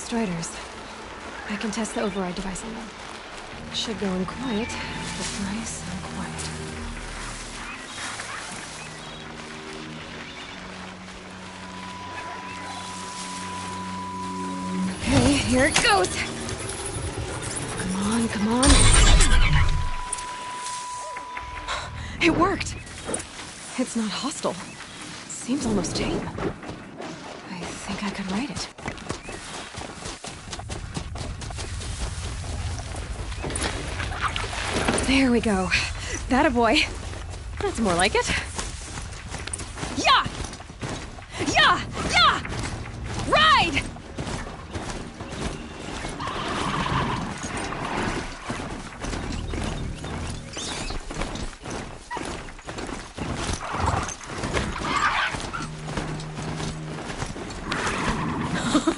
Striders. I can test the override device on them. Should go in quiet. Look nice and quiet. Okay, here it goes! Come on, come on. It worked! It's not hostile. Seems almost tame. I think I could ride it. There we go. That a boy. That's more like it. Yeah! Yeah! Yeah! Ride!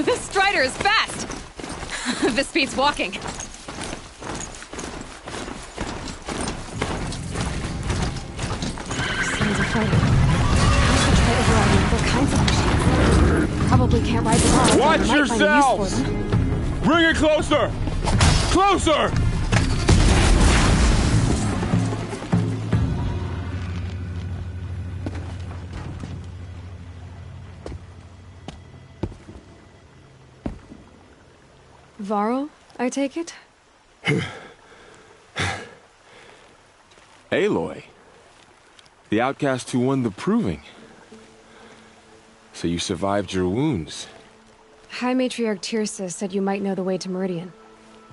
This Strider is fast! This beats walking. Probably can't ride them all. Watch yourselves! Bring it closer! Closer! Varl, I take it? Aloy. The outcast who won the proving. So you survived your wounds. High Matriarch Tirsa said you might know the way to Meridian.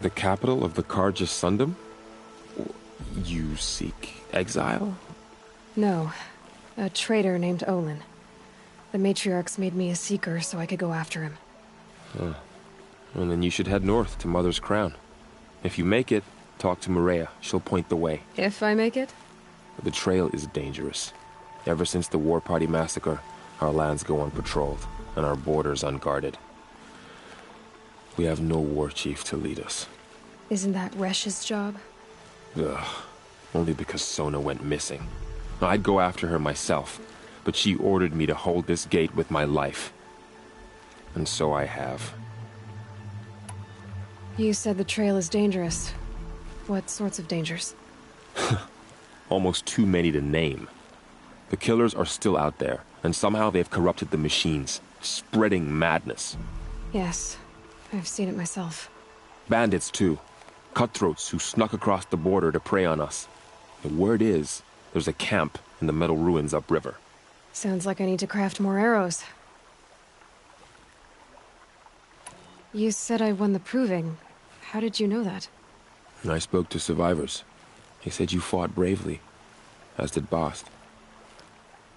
The capital of the Carja Sundom? You seek exile? No. A traitor named Olin. The Matriarchs made me a seeker so I could go after him. And then you should head north to Mother's Crown. If you make it, talk to Maria. She'll point the way. If I make it? The trail is dangerous. Ever since the War Party massacre, our lands go unpatrolled, and our borders unguarded. We have no war chief to lead us. Isn't that Resh's job? Ugh. Only because Sona went missing. I'd go after her myself, but she ordered me to hold this gate with my life. And so I have. You said the trail is dangerous. What sorts of dangers? Almost too many to name. The killers are still out there, and somehow they've corrupted the machines, spreading madness. Yes, I've seen it myself. Bandits, too. Cutthroats who snuck across the border to prey on us. The word is, there's a camp in the metal ruins upriver. Sounds like I need to craft more arrows. You said I won the proving. How did you know that? I spoke to survivors. They said you fought bravely, as did Bast.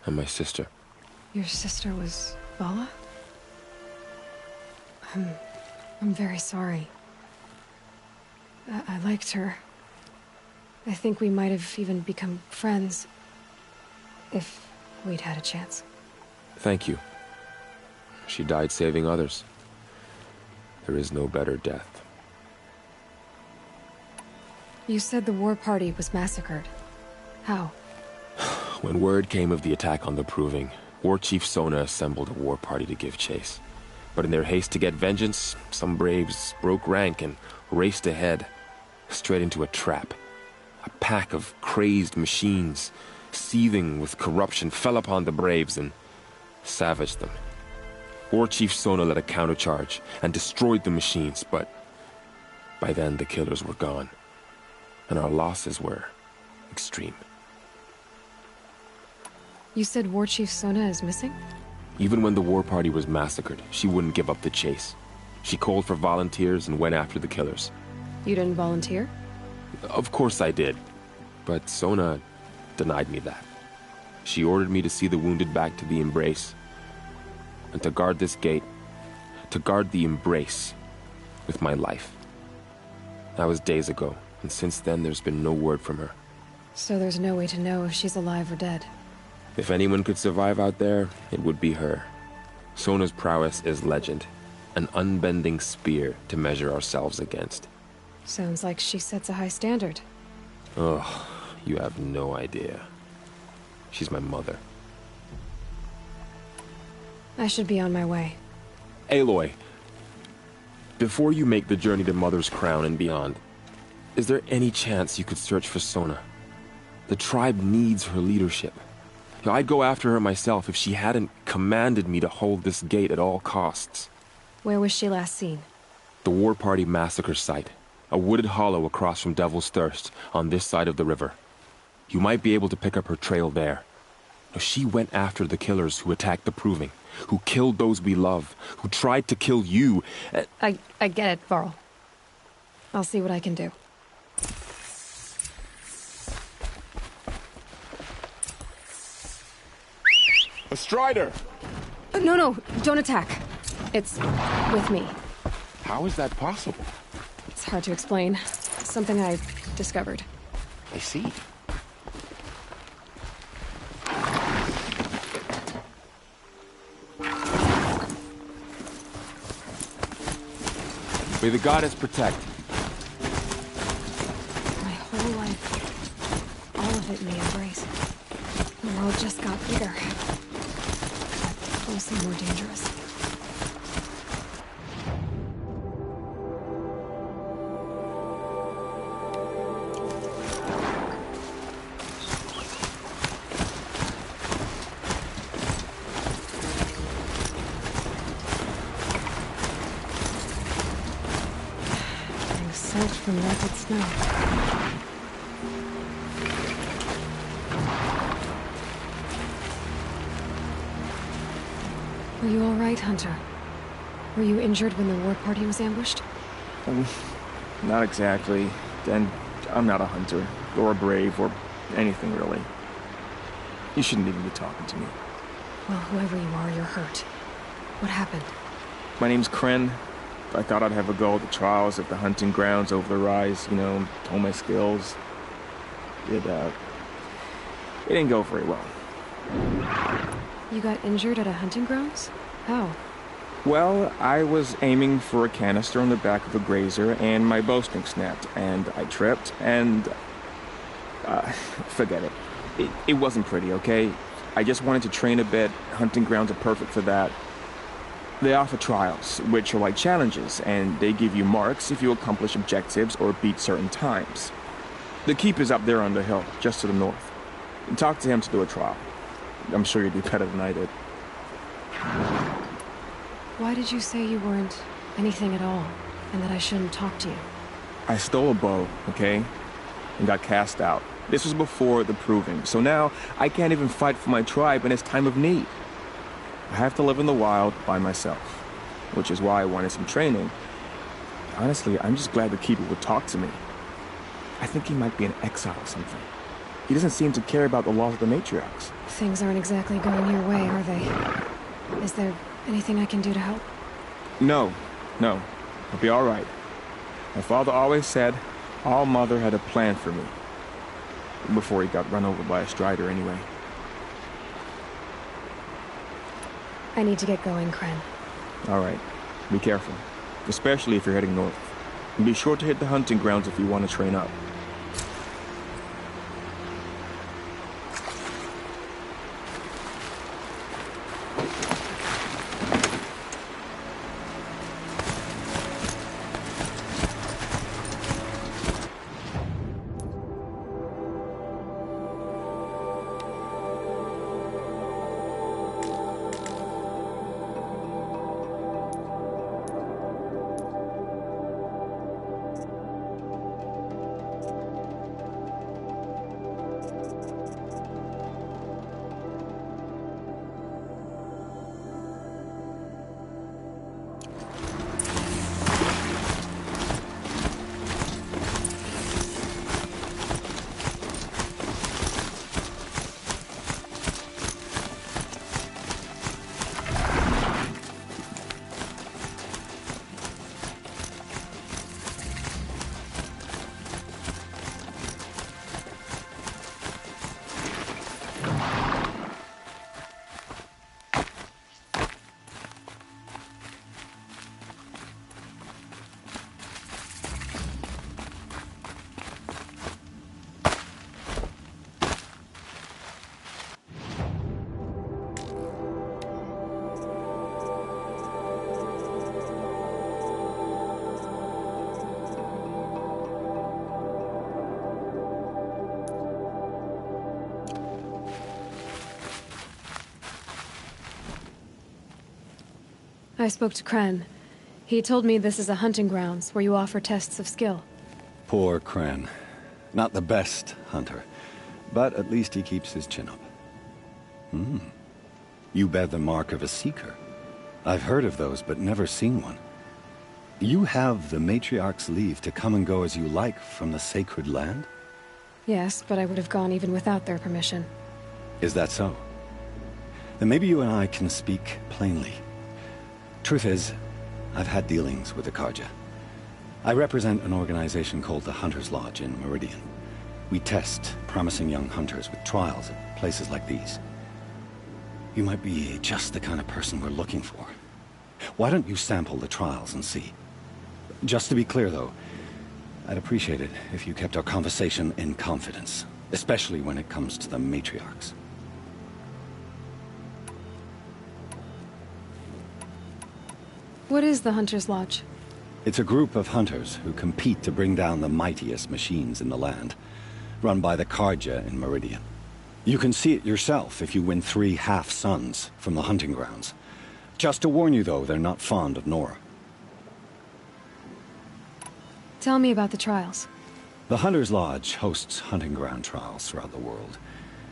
And my sister. Your sister was Vala? I'm very sorry. I liked her. I think we might have even become friends. If we'd had a chance. Thank you. She died saving others. There is no better death. You said the war party was massacred. How? When word came of the attack on the Proving, War Chief Sona assembled a war party to give chase. But in their haste to get vengeance, some braves broke rank and raced ahead, straight into a trap. A pack of crazed machines, seething with corruption, fell upon the braves and savaged them. War Chief Sona led a countercharge and destroyed the machines, but by then the killers were gone, and our losses were extreme. You said War Chief Sona is missing? Even when the war party was massacred, she wouldn't give up the chase. She called for volunteers and went after the killers. You didn't volunteer? Of course I did, but Sona denied me that. She ordered me to see the wounded back to the Embrace, and to guard this gate, to guard the Embrace with my life. That was days ago, and since then there's been no word from her. So there's no way to know if she's alive or dead. If anyone could survive out there, it would be her. Sona's prowess is legend, an unbending spear to measure ourselves against. Sounds like she sets a high standard. Ugh, you have no idea. She's my mother. I should be on my way. Aloy, Before you make the journey to Mother's Crown and beyond, is there any chance you could search for Sona? The tribe needs her leadership. I'd go after her myself if she hadn't commanded me to hold this gate at all costs. Where was she last seen? The War Party massacre site. A wooded hollow across from Devil's Thirst, on this side of the river. You might be able to pick up her trail there. She went after the killers who attacked the Proving, who killed those we love, who tried to kill you. I get it, Varl. I'll see what I can do. A Strider! No, don't attack. It's with me. How is that possible? It's hard to explain. Something I discovered. I see. May the goddess protect. My whole life, all of it may embrace. The world just got bigger. But also more dangerous. Soaked from rapid snow. Were you all right, Hunter? Were you injured when the war party was ambushed? Not exactly. And I'm not a hunter, or a brave, or anything really. You shouldn't even be talking to me. Well, whoever you are, you're hurt. What happened? My name's Kren. I thought I'd have a go at the trials at the hunting grounds over the rise, you know, hone my skills. It didn't go very well. You got injured at a hunting grounds? How? Well, I was aiming for a canister on the back of a grazer, and my bowstring snapped, and I tripped, and... forget it. It wasn't pretty, okay? I just wanted to train a bit. Hunting grounds are perfect for that. They offer trials, which are like challenges, and they give you marks if you accomplish objectives or beat certain times. The keep is up there on the hill, just to the north. Talk to him to do a trial. I'm sure you'd do better than I did. Why did you say you weren't anything at all, and that I shouldn't talk to you? I stole a bow, okay? And got cast out. This was before the Proving, so now I can't even fight for my tribe in its time of need. I have to live in the wild by myself, which is why I wanted some training. Honestly, I'm just glad the Keeper would talk to me. I think he might be in exile or something. He doesn't seem to care about the laws of the matriarchs. Things aren't exactly going your way, are they? Is there anything I can do to help? No. I'll be all right. My father always said All Mother had a plan for me. Before he got run over by a Strider anyway. I need to get going, Kren. All right. Be careful. Especially if you're heading north. And be sure to hit the hunting grounds if you want to train up. I spoke to Kren. He told me this is a hunting grounds where you offer tests of skill. Poor Kren. Not the best hunter, but at least he keeps his chin up. You bear the mark of a seeker. I've heard of those, but never seen one. You have the Matriarch's leave to come and go as you like from the sacred land? Yes, but I would have gone even without their permission. Is that so? Then maybe you and I can speak plainly. Truth is, I've had dealings with the Carja. I represent an organization called the Hunter's Lodge in Meridian. We test promising young hunters with trials at places like these. You might be just the kind of person we're looking for. Why don't you sample the trials and see? Just to be clear, though, I'd appreciate it if you kept our conversation in confidence, especially when it comes to the Matriarchs. What is the Hunter's Lodge? It's a group of hunters who compete to bring down the mightiest machines in the land, run by the Carja in Meridian. You can see it yourself if you win 3 half-suns from the hunting grounds. Just to warn you, though, they're not fond of Nora. Tell me about the trials. The Hunter's Lodge hosts hunting ground trials throughout the world,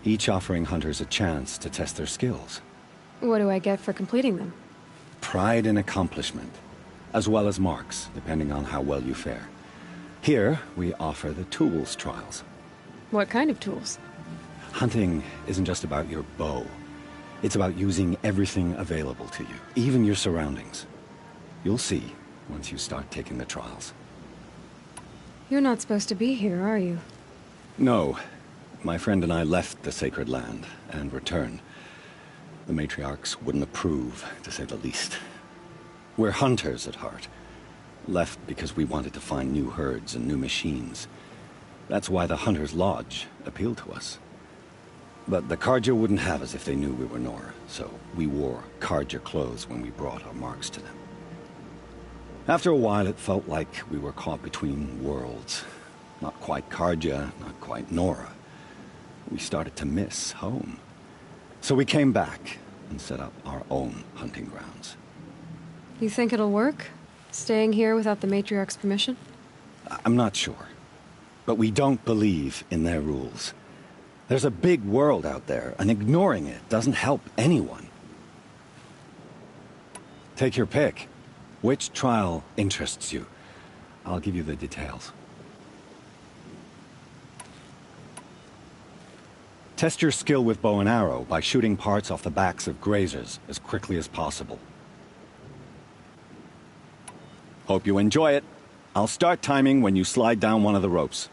each offering hunters a chance to test their skills. What do I get for completing them? Pride in accomplishment, as well as marks, depending on how well you fare. Here, we offer the tools trials. What kind of tools? Hunting isn't just about your bow. It's about using everything available to you, even your surroundings. You'll see once you start taking the trials. You're not supposed to be here, are you? No. My friend and I left the sacred land and returned. The Matriarchs wouldn't approve, to say the least. We're hunters at heart. Left because we wanted to find new herds and new machines. That's why the Hunter's Lodge appealed to us. But the Carja wouldn't have us if they knew we were Nora, so we wore Carja clothes when we brought our marks to them. After a while, it felt like we were caught between worlds. Not quite Carja, not quite Nora. We started to miss home. So we came back and set up our own hunting grounds. You think it'll work? Staying here without the Matriarch's permission? I'm not sure. But we don't believe in their rules. There's a big world out there, and ignoring it doesn't help anyone. Take your pick. Which trial interests you? I'll give you the details. Test your skill with bow and arrow by shooting parts off the backs of grazers as quickly as possible. Hope you enjoy it. I'll start timing when you slide down one of the ropes.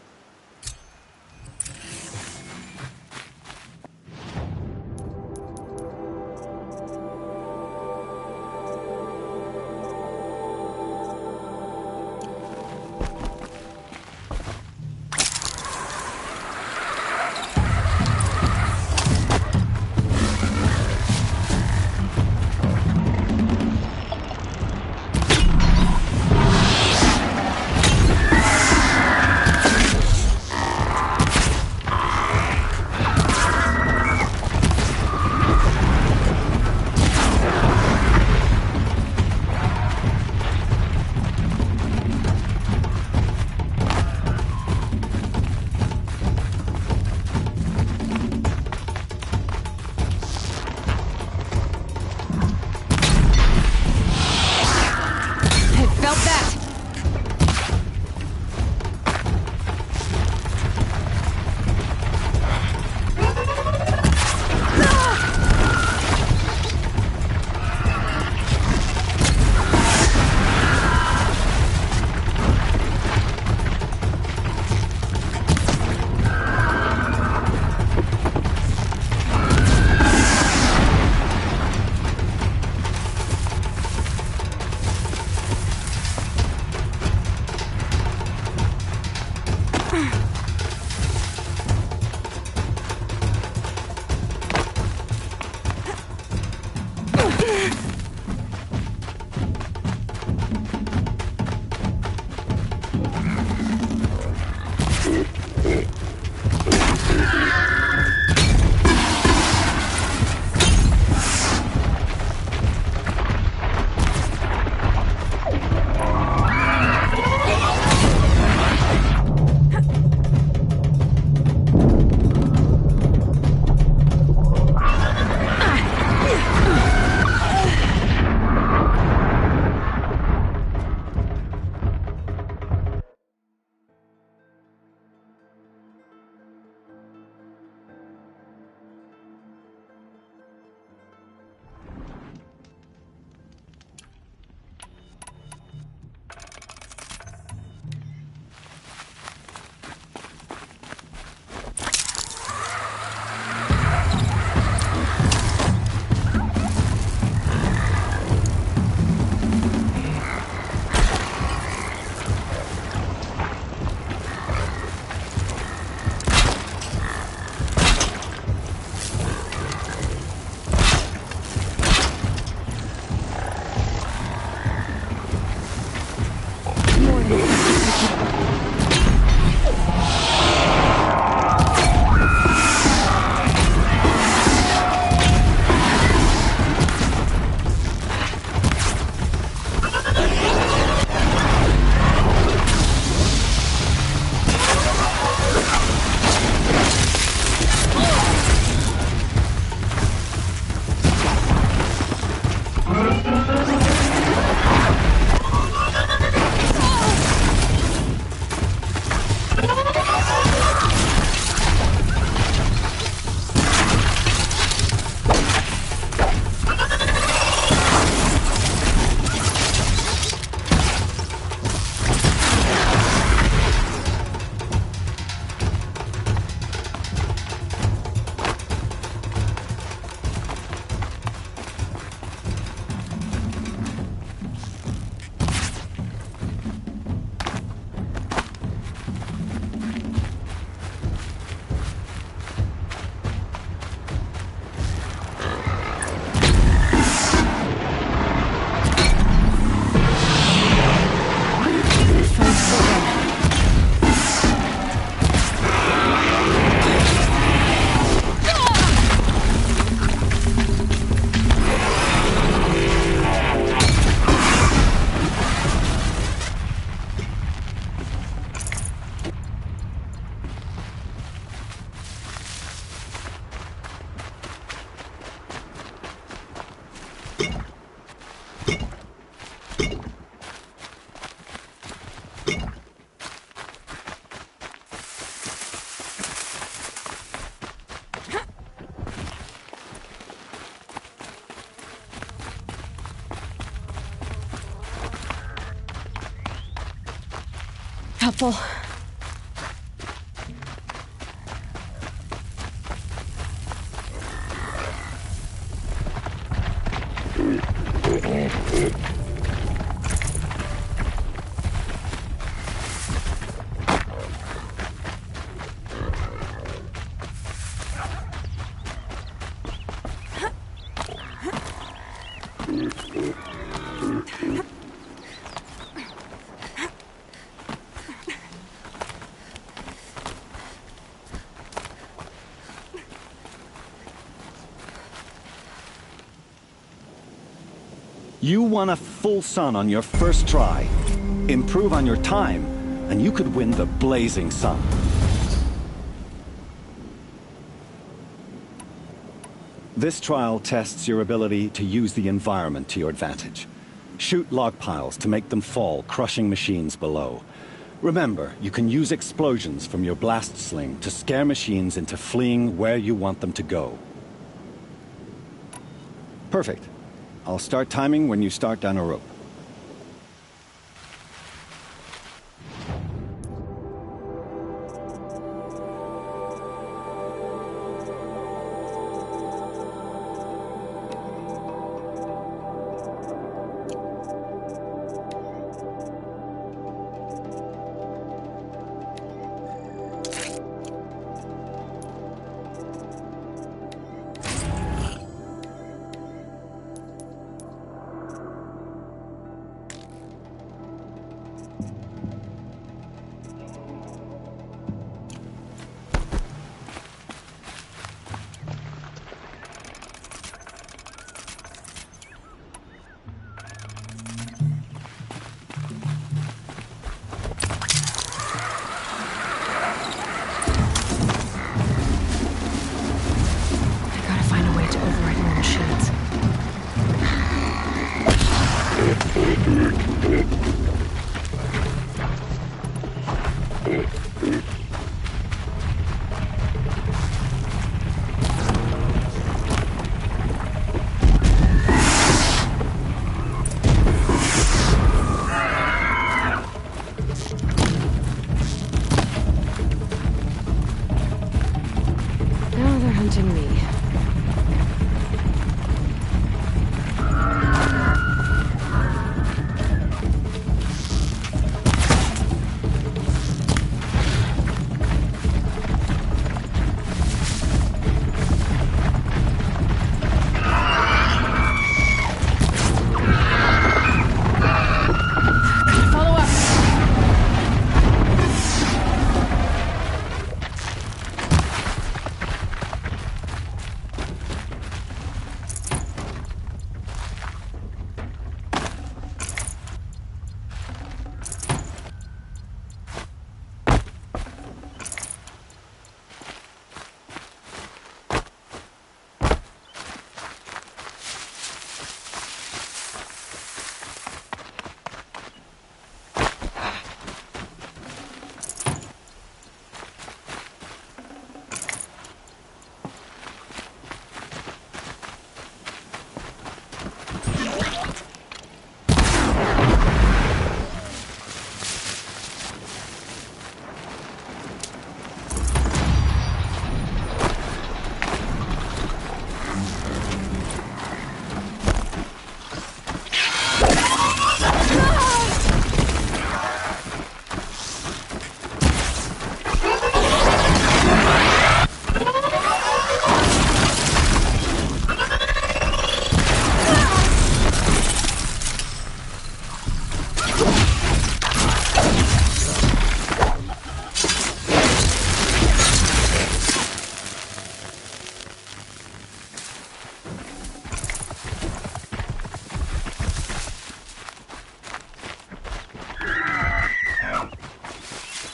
Helpful. You won a full sun on your first try. Improve on your time, and you could win the Blazing Sun. This trial tests your ability to use the environment to your advantage. Shoot log piles to make them fall, crushing machines below. Remember, you can use explosions from your blast sling to scare machines into fleeing where you want them to go. Perfect. I'll start timing when you start down a rope.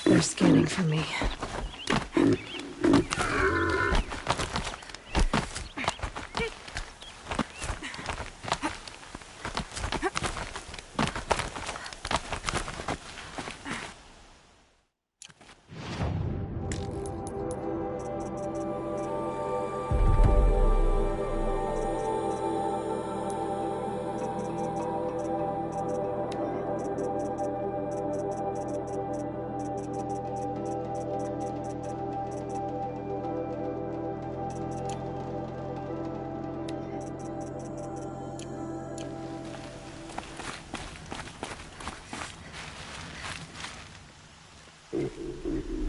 They're scanning for me.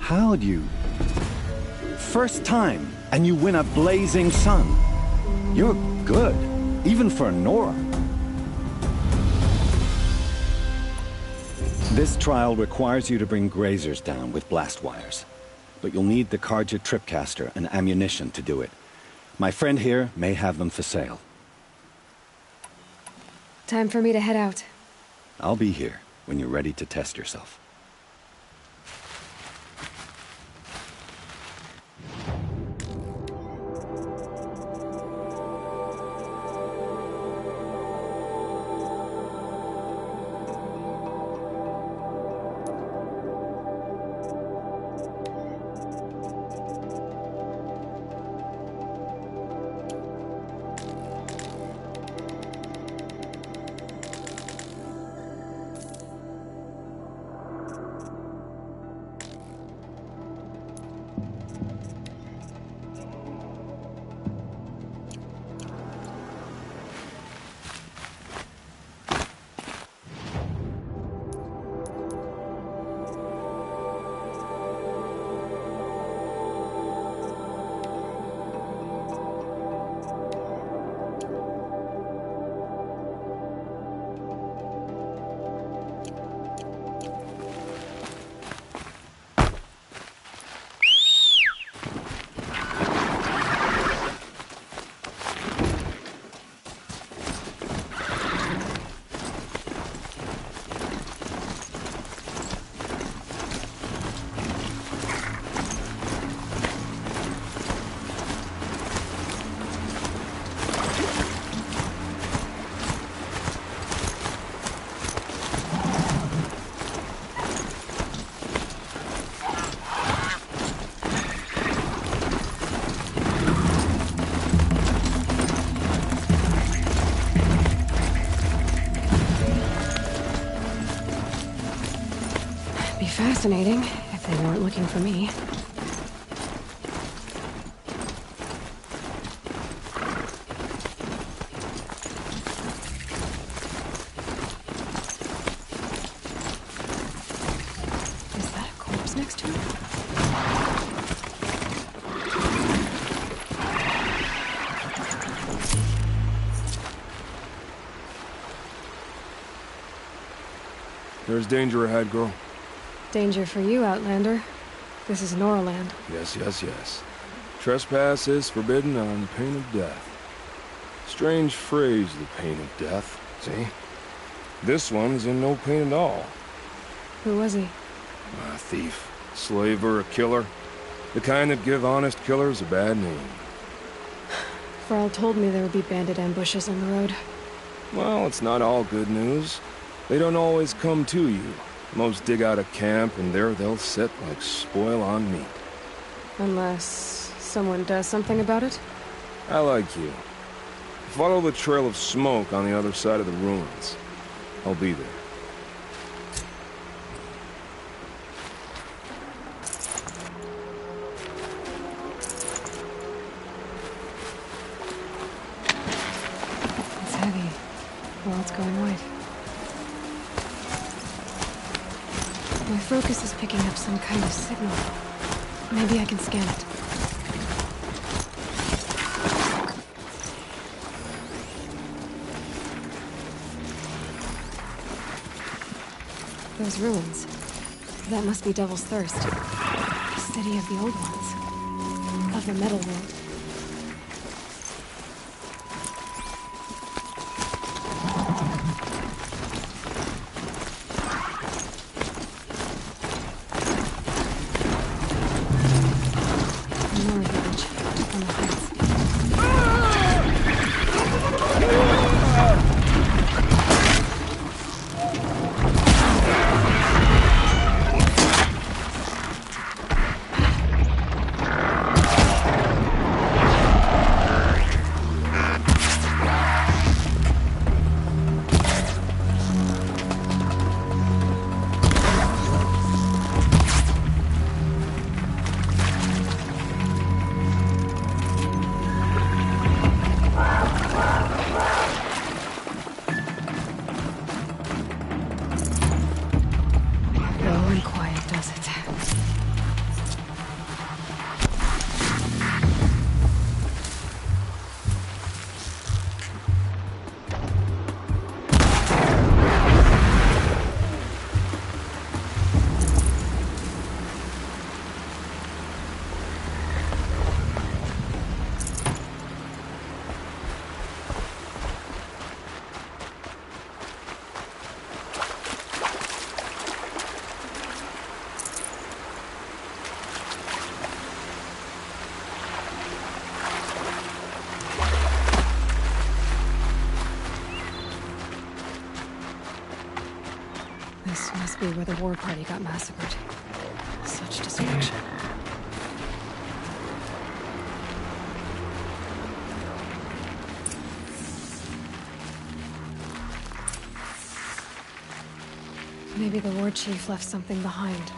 How'd you... First time, and you win a blazing sun. You're good, even for Nora. This trial requires you to bring grazers down with blast wires. But you'll need the Carja tripcaster and ammunition to do it. My friend here may have them for sale. Time for me to head out. I'll be here when you're ready to test yourself. Fascinating, if they weren't looking for me. Is that a corpse next to it? There's danger ahead, girl. Danger for you, Outlander. This is Noraland. Yes, yes, yes. Trespass is forbidden on pain of death. Strange phrase, the pain of death, see? This one's in no pain at all. Who was he? A thief, slaver, a killer. The kind that give honest killers a bad name. Varl told me there would be bandit ambushes on the road. Well, it's not all good news. They don't always come to you. Most dig out a camp, and there they'll sit like spoil on meat. Unless someone does something about it? I like you. Follow the trail of smoke on the other side of the ruins. I'll be there. It's heavy. Well, it's going white. My focus is picking up some kind of signal. Maybe I can scan it. Those ruins. That must be Devil's Thirst. The city of the old ones. Of the metal world. be where the war party got massacred. Such destruction. Maybe the war chief left something behind.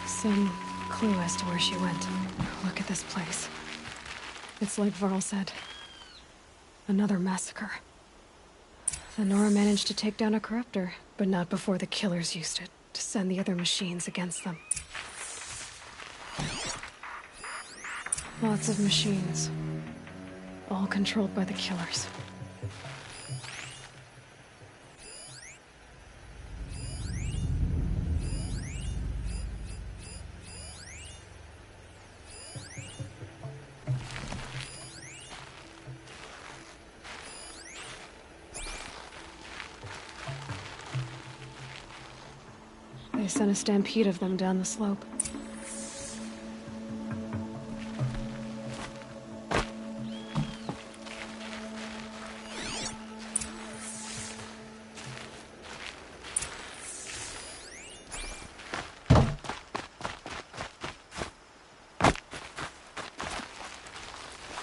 Some clue as to where she went. Look at this place. It's like Varl said. Another massacre. The Nora managed to take down a corruptor, but not before the killers used it to send the other machines against them. Lots of machines. All controlled by the killers. They sent a stampede of them down the slope.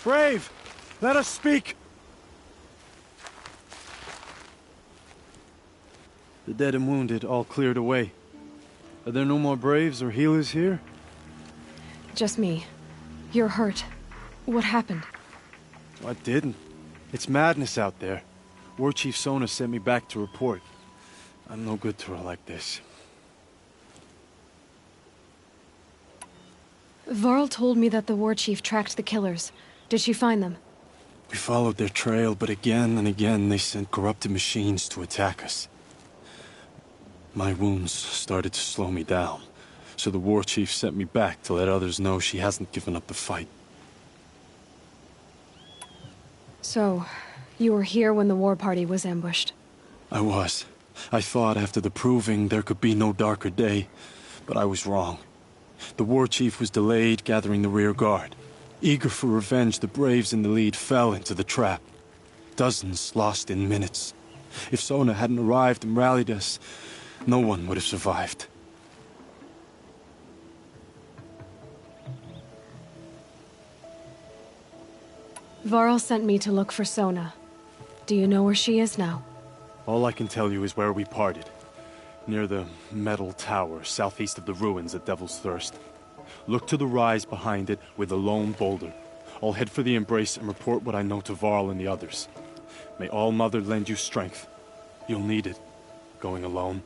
Brave! Let us speak! The dead and wounded all cleared away. Are there no more Braves or healers here? Just me. You're hurt. What happened? I didn't. It's madness out there. War Chief Sona sent me back to report. I'm no good to her like this. Varl told me that the war chief tracked the killers. Did she find them? We followed their trail, but again and again they sent corrupted machines to attack us. My wounds started to slow me down, so the war chief sent me back to let others know she hasn't given up the fight. So, you were here when the war party was ambushed? I was. I thought after the proving there could be no darker day, but I was wrong. The war chief was delayed gathering the rear guard. Eager for revenge, the Braves in the lead fell into the trap. Dozens lost in minutes. If Sona hadn't arrived and rallied us, no one would have survived. Varl sent me to look for Sona. Do you know where she is now? All I can tell you is where we parted. Near the metal tower, southeast of the ruins at Devil's Thirst. Look to the rise behind it with a lone boulder. I'll head for the embrace and report what I know to Varl and the others. May All Mother lend you strength. You'll need it, going alone.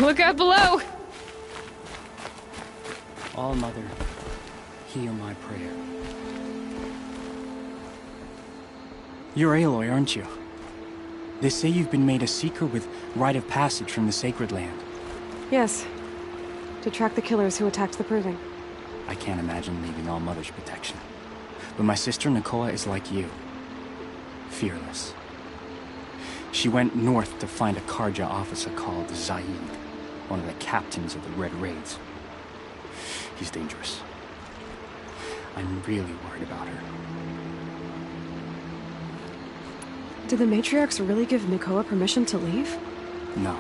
Look out below! All-Mother, hear my prayer. You're Aloy, aren't you? They say you've been made a seeker with rite of passage from the Sacred Land. Yes. To track the killers who attacked the Proving. I can't imagine leaving All-Mother's protection. But my sister Nakoa is like you. Fearless. She went north to find a Carja officer called Zaid, one of the captains of the Red Raids. He's dangerous. I'm really worried about her. Did the Matriarchs really give Nakoa permission to leave? No.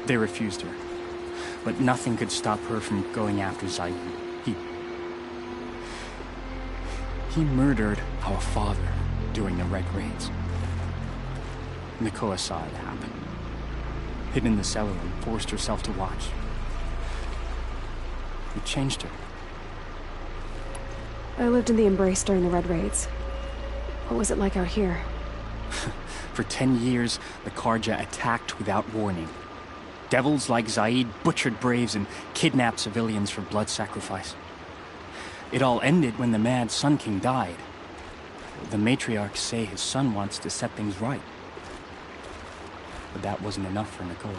They refused her. But nothing could stop her from going after Zaid. He murdered our father during the Red Raids. Nakoa saw it happen. Hid in the cellar and forced herself to watch. It changed her. I lived in the Embrace during the Red Raids. What was it like out here? For 10 years, the Carja attacked without warning. Devils like Zaid butchered braves and kidnapped civilians for blood sacrifice. It all ended when the Mad Sun King died. The Matriarchs say his son wants to set things right. But that wasn't enough for Nakoa.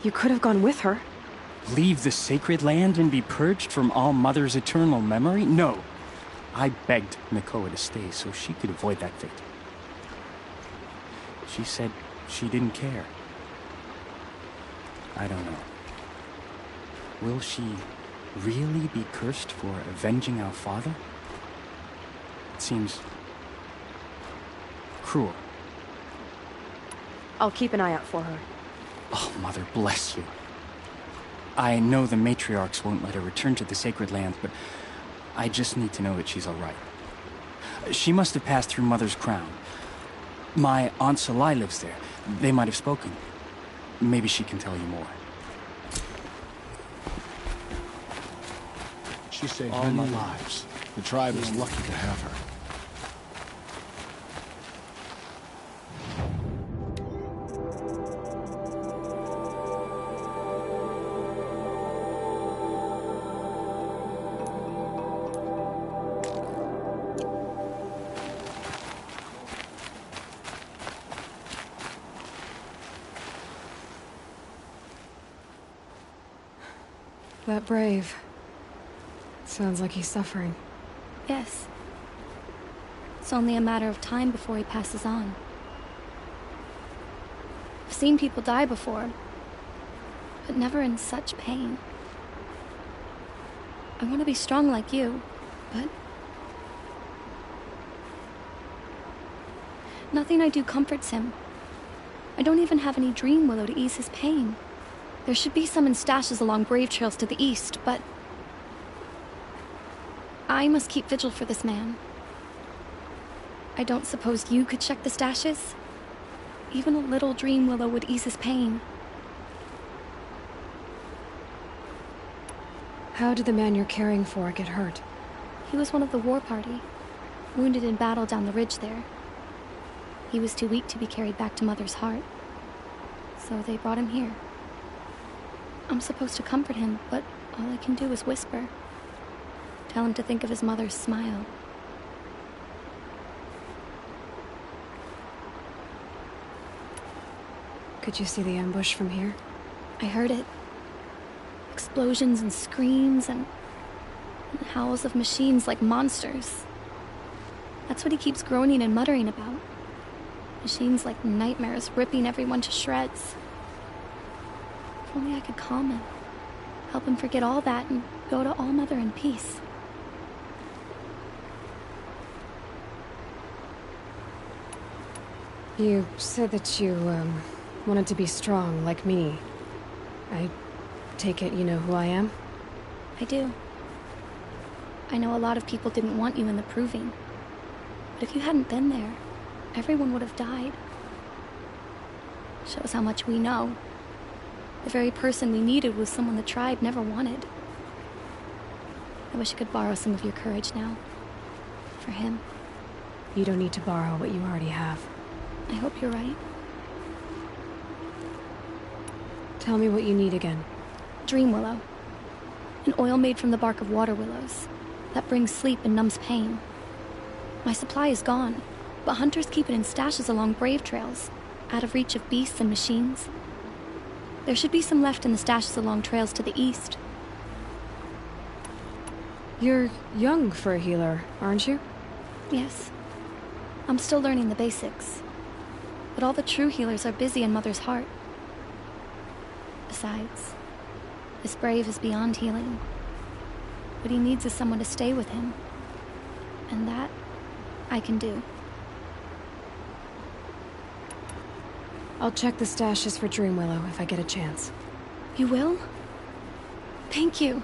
You could have gone with her. Leave the Sacred Land and be purged from All-Mother's eternal memory? No. I begged Nakoa to stay so she could avoid that fate. She said she didn't care. I don't know. Will she really be cursed for avenging our father? It seems cruel. I'll keep an eye out for her. Oh, Mother bless you. I know the Matriarchs won't let her return to the Sacred Land, but I just need to know that she's all right. She must have passed through Mother's crown. My Aunt Salai lives there. They might have spoken. Maybe she can tell you more. She saved All many my lives. The tribe is lucky to have her. That brave. Sounds like he's suffering. Yes. It's only a matter of time before he passes on. I've seen people die before, but never in such pain. I want to be strong like you, but nothing I do comforts him. I don't even have any dream willow to ease his pain. There should be some in stashes along brave trails to the east, but I must keep vigil for this man. I don't suppose you could check the stashes? Even a little dream willow would ease his pain. How did the man you're caring for get hurt? He was one of the war party, wounded in battle down the ridge there. He was too weak to be carried back to Mother's heart, so they brought him here. I'm supposed to comfort him, but all I can do is whisper. Tell him to think of his mother's smile. Could you see the ambush from here? I heard it. Explosions and screams and howls of machines like monsters. That's what he keeps groaning and muttering about. Machines like nightmares ripping everyone to shreds. If only I could calm him. Help him forget all that and go to All-Mother in peace. You said that you, wanted to be strong, like me. I take it you know who I am? I do. I know a lot of people didn't want you in the Proving. But if you hadn't been there, everyone would have died. Shows how much we know. The very person we needed was someone the tribe never wanted. I wish I could borrow some of your courage now. For him. You don't need to borrow what you already have. I hope you're right. Tell me what you need again. Dream willow. An oil made from the bark of water willows that brings sleep and numbs pain. My supply is gone, but hunters keep it in stashes along brave trails, out of reach of beasts and machines. There should be some left in the stashes along trails to the east. You're young for a healer, aren't you? Yes. I'm still learning the basics. But all the true healers are busy in Mother's heart. Besides, this brave is beyond healing. What he needs is someone to stay with him. And that, I can do. I'll check the stashes for Dreamwillow if I get a chance. You will? Thank you.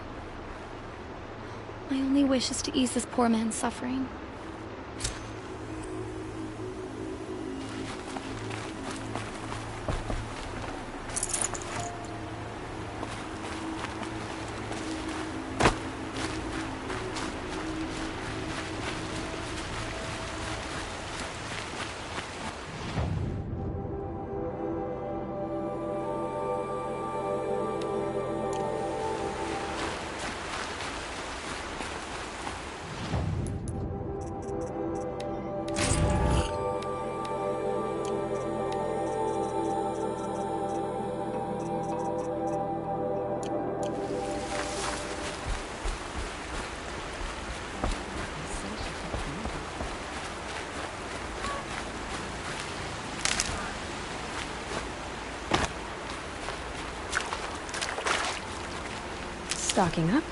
My only wish is to ease this poor man's suffering. Stocking up.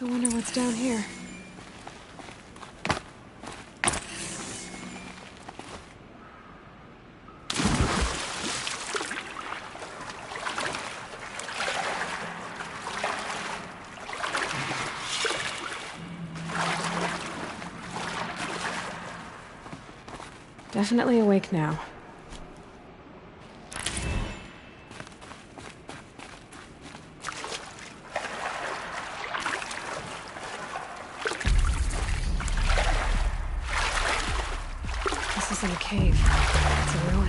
I wonder what's down here. Definitely awake now. This isn't a cave. It's a ruin.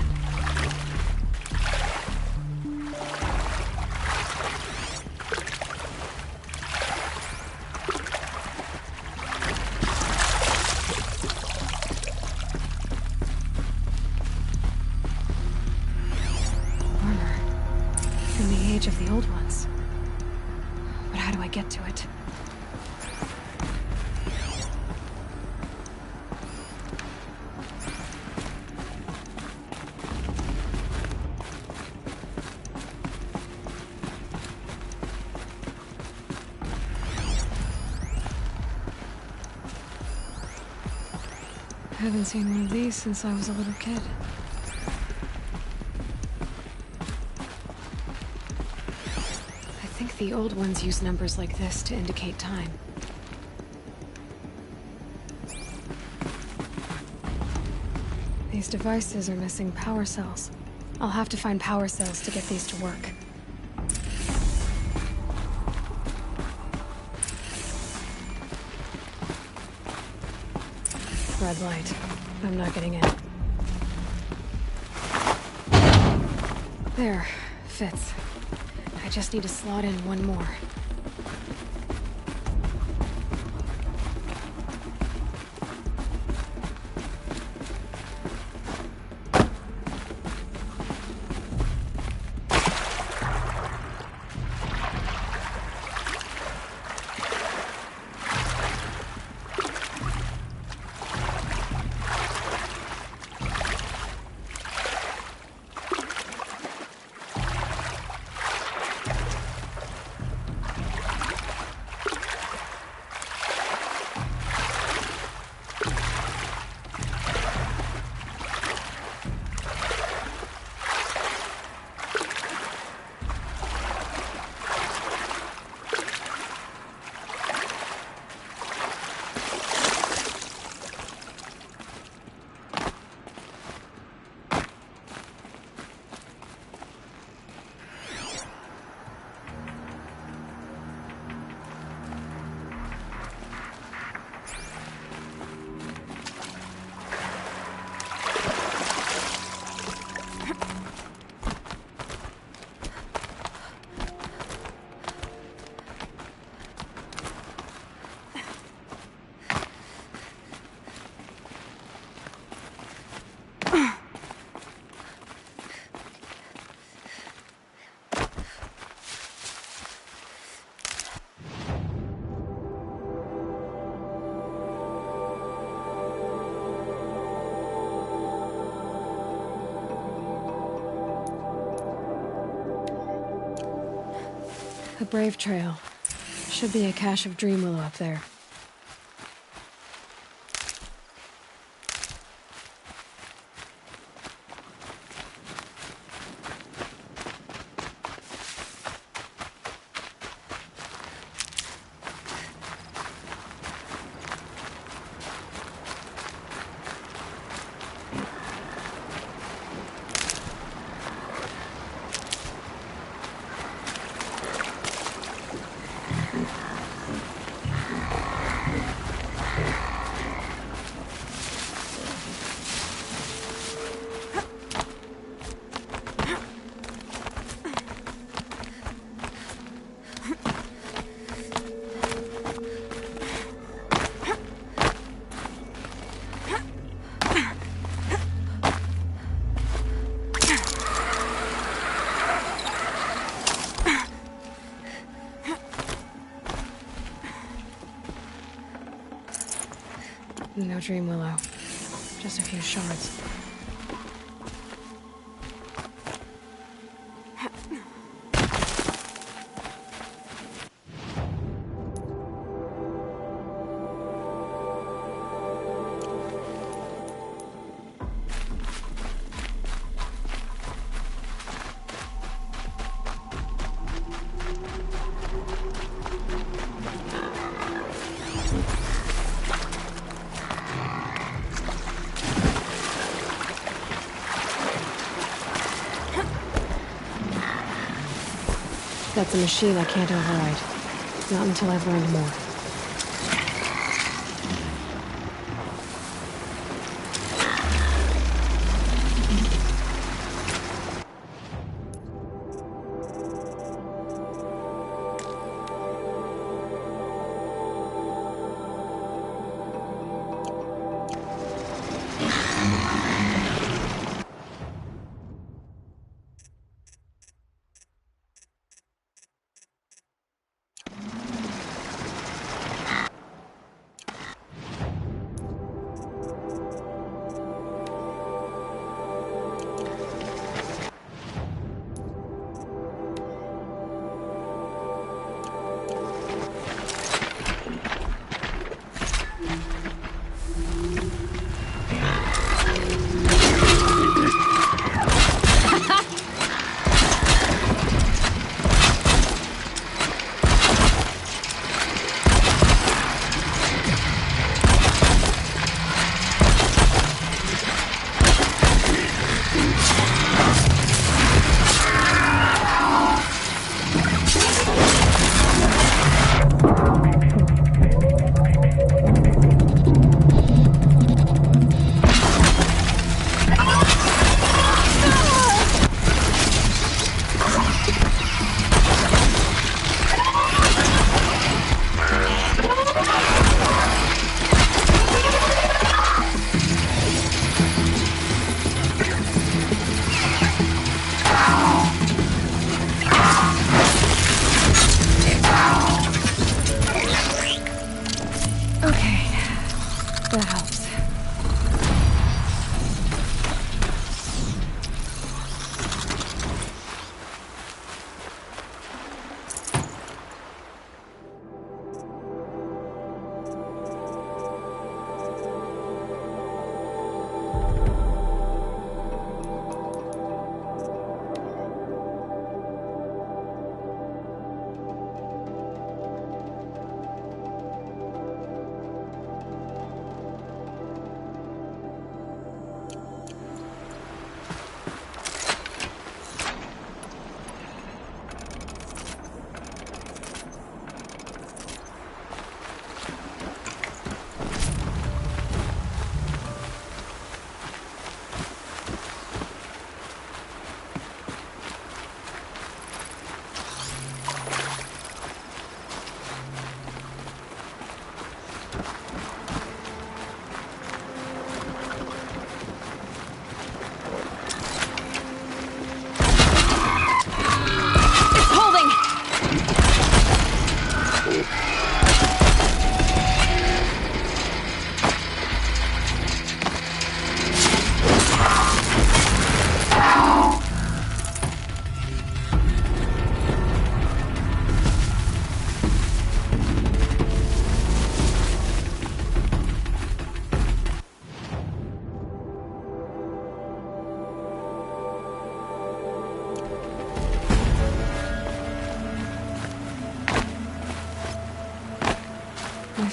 Armor. From the age of the old ones. But how do I get to it? I haven't seen one of these since I was a little kid. I think the old ones use numbers like this to indicate time. These devices are missing power cells. I'll have to find power cells to get these to work. Red light. I'm not getting in. There. Fits. I just need to slot in one more. The Brave Trail. Should be a cache of Dreamwillow up there. No Dreamwillow. Just a few shards. That's a machine I can't override. Not until I've learned more.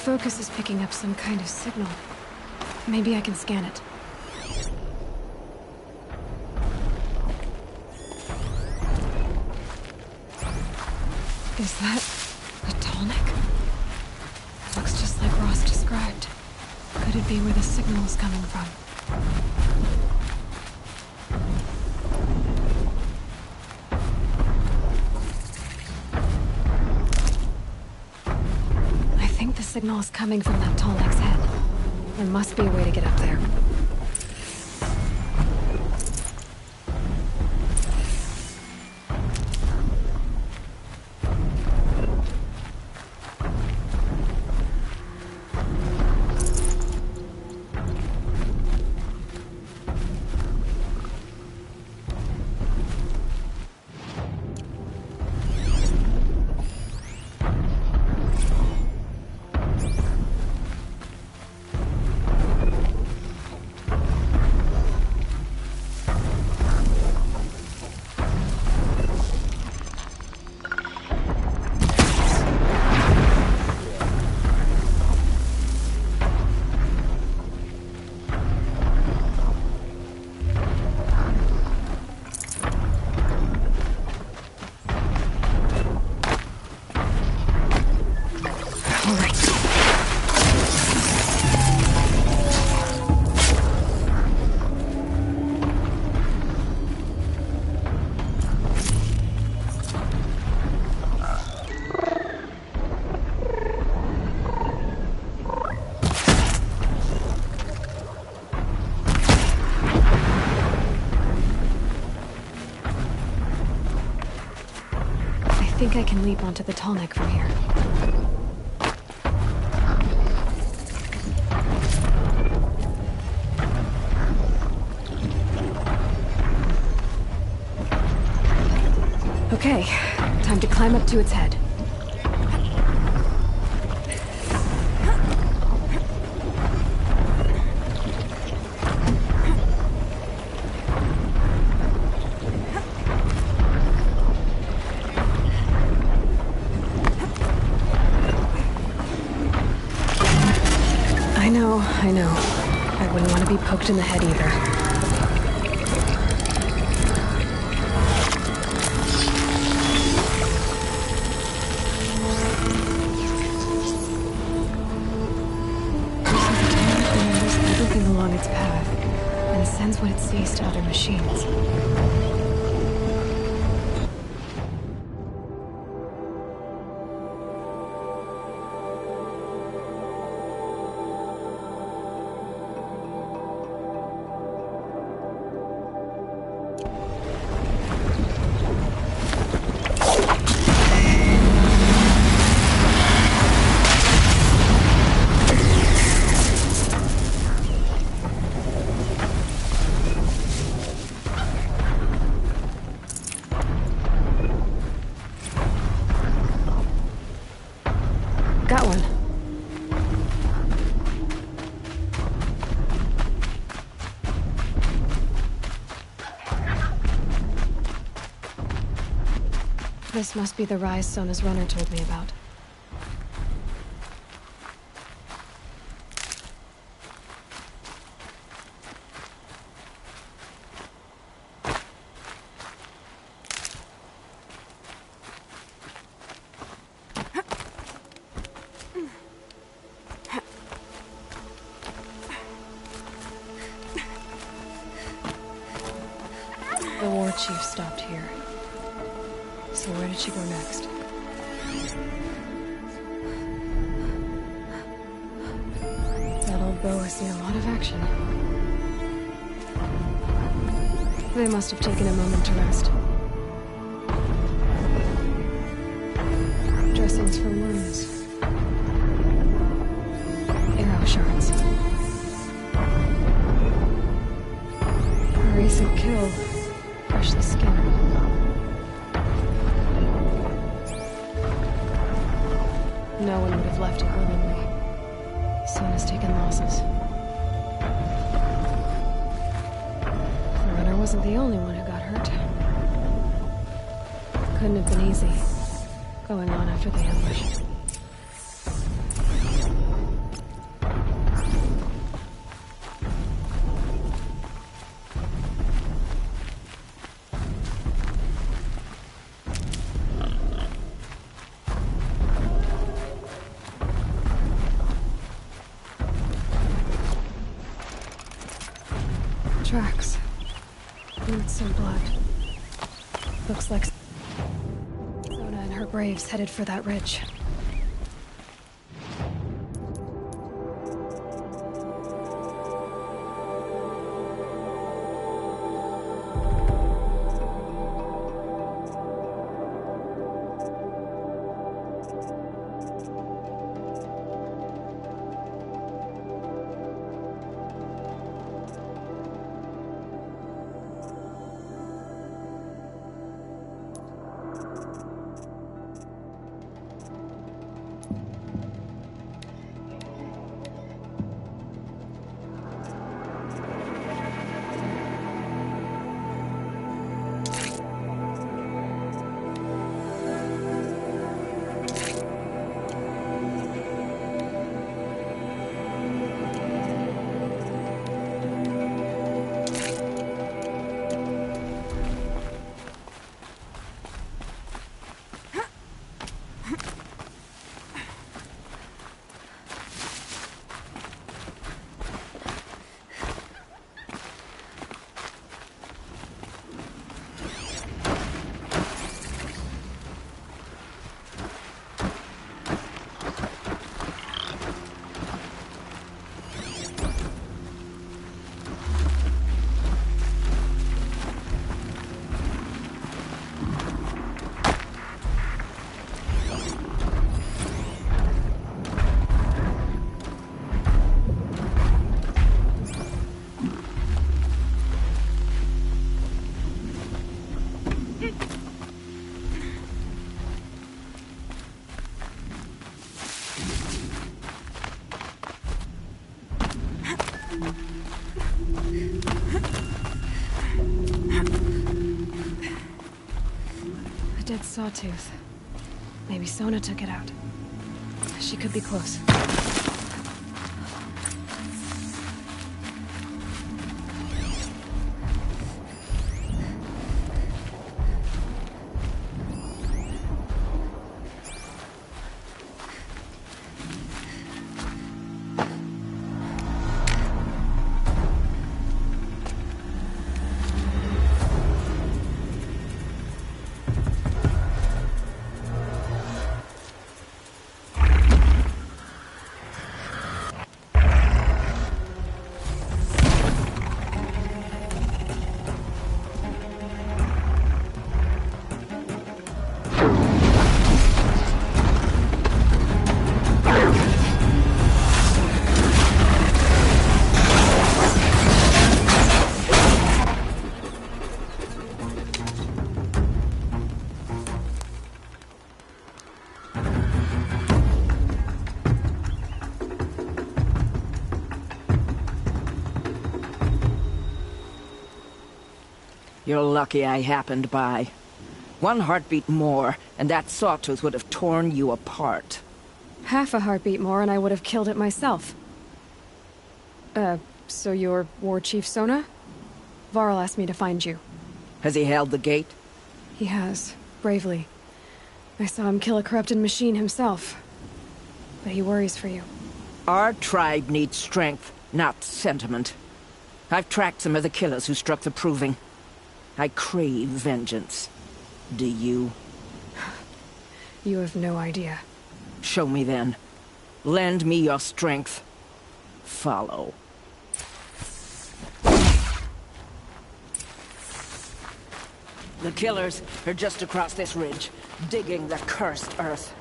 focus is picking up some kind of signal. Maybe I can scan it. Is that a Tallneck? It looks just like Ross described. Could it be where the signal is coming from? I think the signal is coming from that Tallneck's head. There must be a way to get up there. I think I can leap onto the Tallneck from here. Okay, time to climb up to its head. I know. I wouldn't want to be poked in the head either. Everything along its path, and sends what it sees to other machines. Got one. This must be the rise Sona's runner told me about. The war chief stopped here. So where did she go next? That old bow has seen a lot of action. They must have taken a moment to rest. Dressings for wounds. Arrow shards. A recent kill. Freshly skinned. No one would have left it willingly. Sona's taken losses. The runner wasn't the only one who got hurt. Couldn't have been easy, going on after the ambush. tracks. Boots and blood. Looks like Sona and her braves headed for that ridge. A dead sawtooth. Maybe Sona took it out. She could be close. You're lucky I happened by. One heartbeat more, and that sawtooth would have torn you apart. Half a heartbeat more and I would have killed it myself. So you're War Chief Sona? Varl asked me to find you. Has he held the gate? He has, bravely. I saw him kill a corrupted machine himself. But he worries for you. Our tribe needs strength, not sentiment. I've tracked some of the killers who struck the Proving. I crave vengeance. Do you? You have no idea. Show me then. Lend me your strength. Follow. The killers are just across this ridge, digging the cursed earth.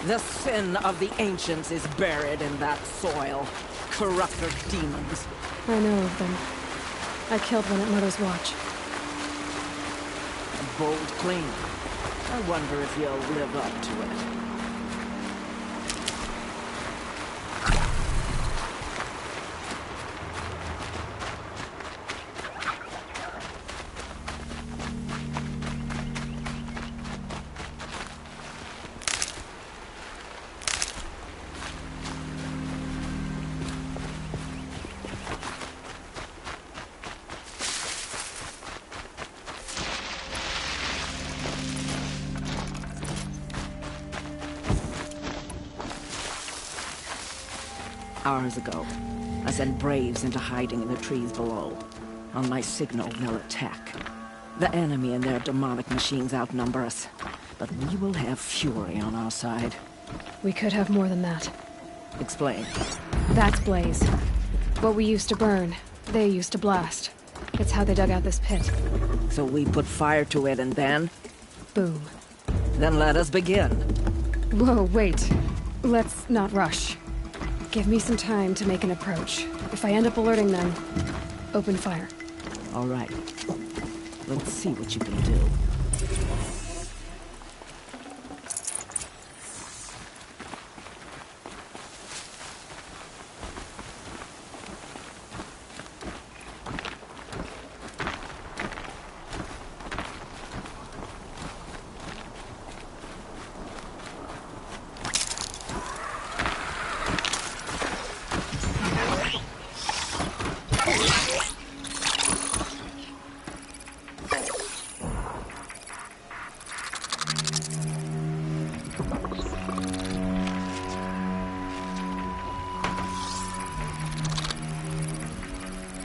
The sin of the ancients is buried in that soil. Corrupter demons. I know of them. I killed one at Mother's Watch. A bold claim. I wonder if you'll live up to it. Hours ago, I sent Braves into hiding in the trees below. On my signal, they'll attack. The enemy and their demonic machines outnumber us, but we will have fury on our side. We could have more than that. Explain. That's Blaze. What we used to burn, they used to blast. It's how they dug out this pit. So we put fire to it and then? Boom. Then let us begin. Whoa, wait. Let's not rush. Give me some time to make an approach. If I end up alerting them, open fire. All right. Let's see what you can do.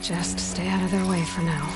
Just stay out of their way for now.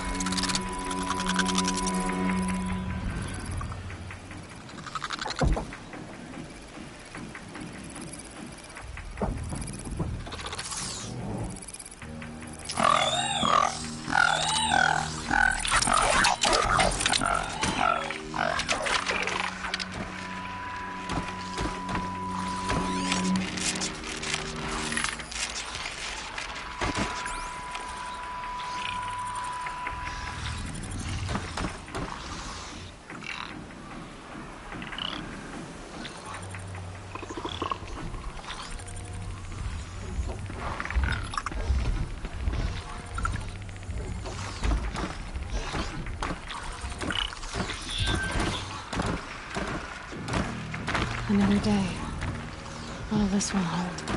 Another day. What'll this one hold?